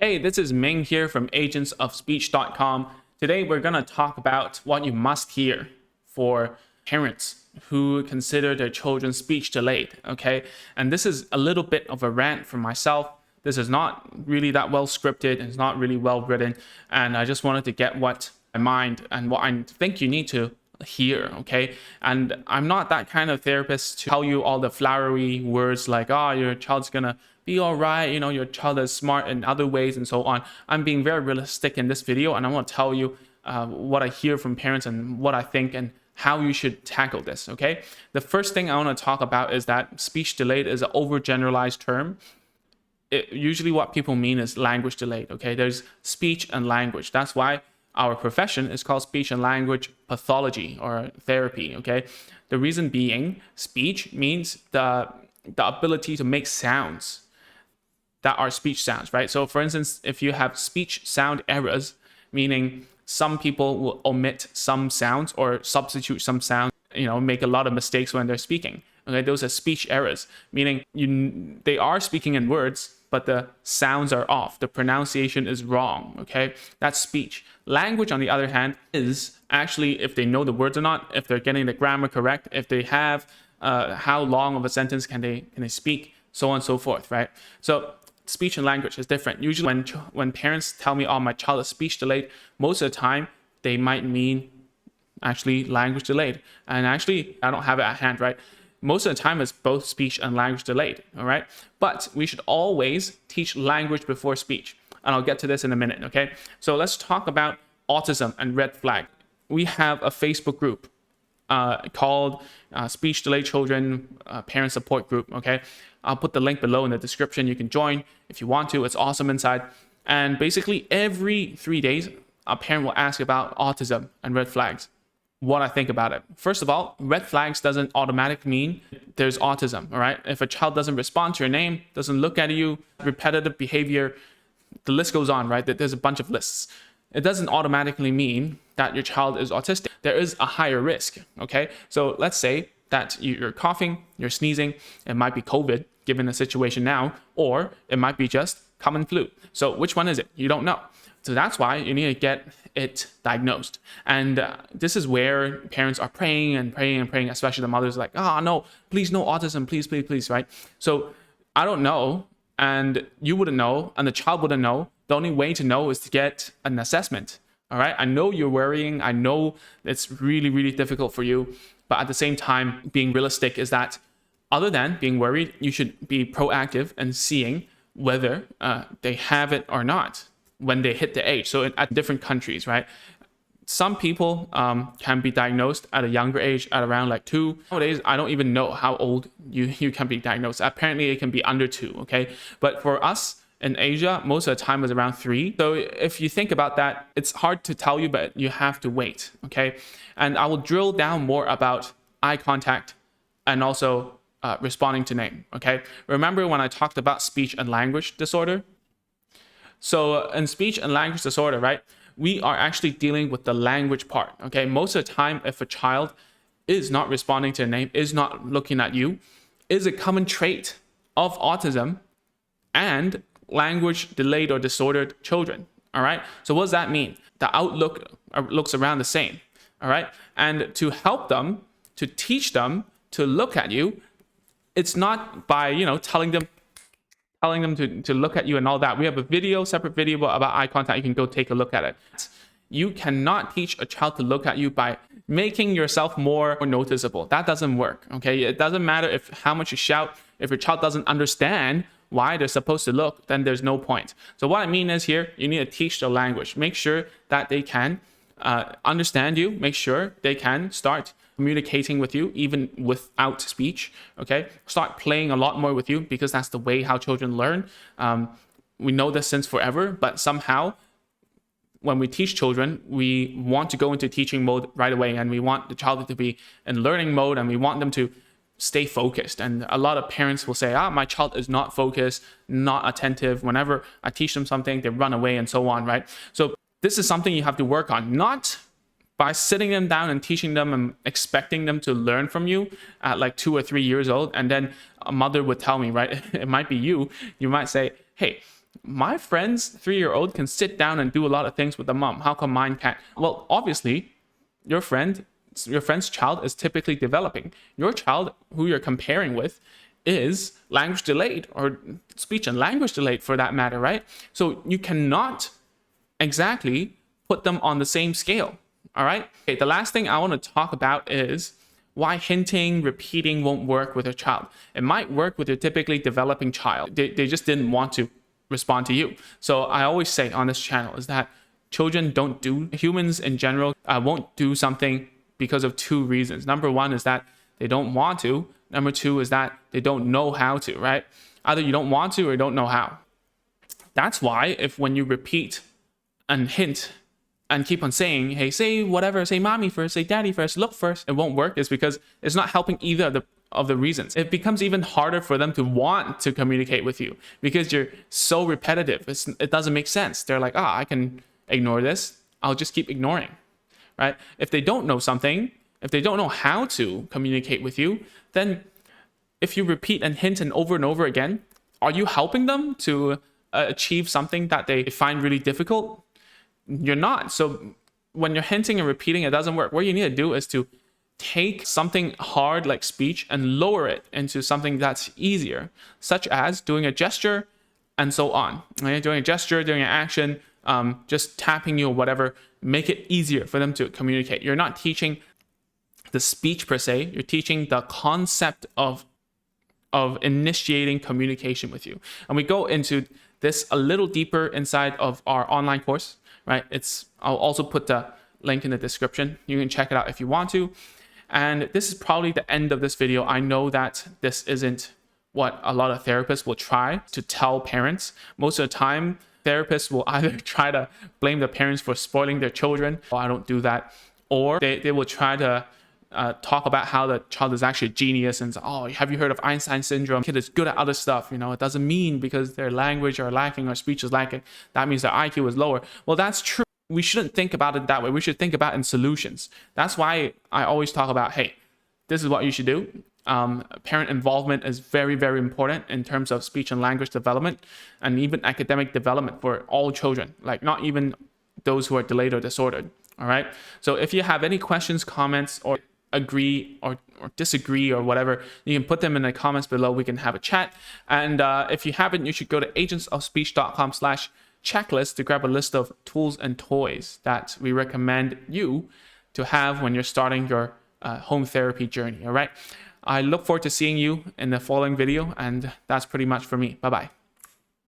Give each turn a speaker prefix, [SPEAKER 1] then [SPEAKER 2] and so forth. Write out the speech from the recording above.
[SPEAKER 1] Hey, this is Ming here from agentsofspeech.com. Today we're going to talk about what you must hear for parents who consider their children's speech delayed, okay? And this is a little bit of a rant from myself. This is not really that well scripted, it's not really well written, and I just wanted to get what my mind and what I think you need to hear, okay? And I'm not that kind of therapist to tell you all the flowery words like, oh, your child's gonna be all right, you know, your child is smart in other ways and so on. I'm being very realistic in this video, and I want to tell you what I hear from parents and what I think and how you should tackle this, okay? The first thing I want to talk about is that speech delayed is an overgeneralized term. Usually what people mean is language delayed, okay? There's speech and language. That's why our profession is called speech and language pathology or therapy, okay? The reason being, speech means the ability to make sounds that are speech sounds, right? So for instance, if you have speech sound errors, meaning some people will omit some sounds or substitute some sounds, you know, make a lot of mistakes when they're speaking. Okay, those are speech errors, meaning they are speaking in words, but the sounds are off. The pronunciation is wrong, okay? That's speech. Language, on the other hand, is actually if they know the words or not, if they're getting the grammar correct, if they have how long of a sentence can they speak, so on and so forth, right? So speech and language is different. Usually when parents tell me, oh, my child is speech delayed, most of the time they might mean actually language delayed. And actually, I don't have it at hand, right? Most of the time, it's both speech and language delayed, all right? But we should always teach language before speech. And I'll get to this in a minute, okay? So let's talk about autism and red flag. We have a Facebook group called Speech Delayed Children Parent Support Group, okay? I'll put the link below in the description. You can join if you want to. It's awesome inside. And basically, every 3 days, a parent will ask about autism and red flags. What I think about it. First of all, red flags doesn't automatically mean there's autism, all right? If a child doesn't respond to your name, doesn't look at you, repetitive behavior, the list goes on, right? There's a bunch of lists. It doesn't automatically mean that your child is autistic. There is a higher risk, okay? So let's say that you're coughing, you're sneezing, it might be COVID, given the situation now, or it might be just common flu. So which one is it? You don't know. So that's why you need to get it diagnosed. And this is where parents are praying and praying and praying, especially the mothers like, oh, no, please, no autism, please, please, please, right? So I don't know, and you wouldn't know, and the child wouldn't know. The only way to know is to get an assessment, all right? I know you're worrying. I know it's really, really difficult for you. But at the same time, being realistic is that other than being worried, you should be proactive and seeing whether they have it or not when they hit the age. So at different countries, right? Some people can be diagnosed at a younger age, at around like 2. Nowadays, I don't even know how old you can be diagnosed. Apparently, it can be under 2, okay? But for us in Asia, most of the time is around 3. So if you think about that, it's hard to tell you, but you have to wait, okay? And I will drill down more about eye contact and also responding to name, okay? Remember when I talked about speech and language disorder? So in speech and language disorder, right, we are actually dealing with the language part, okay? Most of the time, if a child is not responding to a name, is not looking at you, is a common trait of autism and language delayed or disordered children, all right? So what does that mean? The outlook looks around the same, all right? And to help them, to teach them to look at you, it's not by, you know, telling them to look at you and all that. We have a separate video about eye contact. You can go take a look at it. You cannot teach a child to look at you by making yourself more noticeable. That doesn't work, okay? It doesn't matter how much you shout. If your child doesn't understand why they're supposed to look, then there's no point. So what I mean is here, you need to teach the language. Make sure that they can understand you. Make sure they can start communicating with you even without speech, okay? Start playing a lot more with you because that's the way how children learn. We know this since forever, but somehow when we teach children, we want to go into teaching mode right away, and we want the child to be in learning mode, and we want them to stay focused. And a lot of parents will say, my child is not focused, not attentive. Whenever I teach them something, they run away and so on, right? So this is something you have to work on, not by sitting them down and teaching them and expecting them to learn from you at like 2 or 3 years old. And then a mother would tell me, right, it might be you might say, hey, My friend's 3-year-old can sit down and do a lot of things with the mom. How come mine can't? Well, obviously, your friend's child is typically developing. Your child, who you're comparing with, is language delayed, or speech and language delayed for that matter, right? So you cannot exactly put them on the same scale. All right. Okay, the last thing I want to talk about is why hinting, repeating won't work with a child. It might work with your typically developing child. They just didn't want to respond to you. So I always say on this channel is that humans in general won't do something because of 2 reasons. Number 1 is that they don't want to. Number 2 is that they don't know how to, right? Either you don't want to or you don't know how. That's why when you repeat and hint and keep on saying, hey, say whatever, say mommy first, say daddy first, look first, it won't work, is because it's not helping either of the reasons. It becomes even harder for them to want to communicate with you because you're so repetitive. It doesn't make sense. They're like, I can ignore this. I'll just keep ignoring, right? If they don't know something, if they don't know how to communicate with you, then if you repeat and hint and over again, are you helping them to achieve something that they find really difficult? You're not. So when you're hinting and repeating, it doesn't work. What you need to do is to take something hard like speech and lower it into something that's easier, such as doing a gesture and so on. Right? Doing a gesture, doing an action, just tapping you or whatever, make it easier for them to communicate. You're not teaching the speech per se, you're teaching the concept of initiating communication with you. And we go into this a little deeper inside of our online course, right? I'll also put the link in the description. You can check it out if you want to. And this is probably the end of this video. I know that this isn't what a lot of therapists will try to tell parents. Most of the time, therapists will either try to blame the parents for spoiling their children. Oh, I don't do that. Or they will try to talk about how the child is actually a genius and say, oh, have you heard of Einstein syndrome? Kid is good at other stuff. You know, it doesn't mean because their language are lacking or speech is lacking, that means their IQ is lower. Well, that's true. We shouldn't think about it that way. We should think about it in solutions. That's why I always talk about, hey, this is what you should do. Parent involvement is very, very important in terms of speech and language development and even academic development for all children, like not even those who are delayed or disordered. All right. So if you have any questions, comments, or agree or disagree or whatever, you can put them in the comments below. We can have a chat. And if you haven't, you should go to agentsofspeech.com/checklist to grab a list of tools and toys that we recommend you to have when you're starting your home therapy journey. All right. I look forward to seeing you in the following video, and that's pretty much for me. Bye-bye.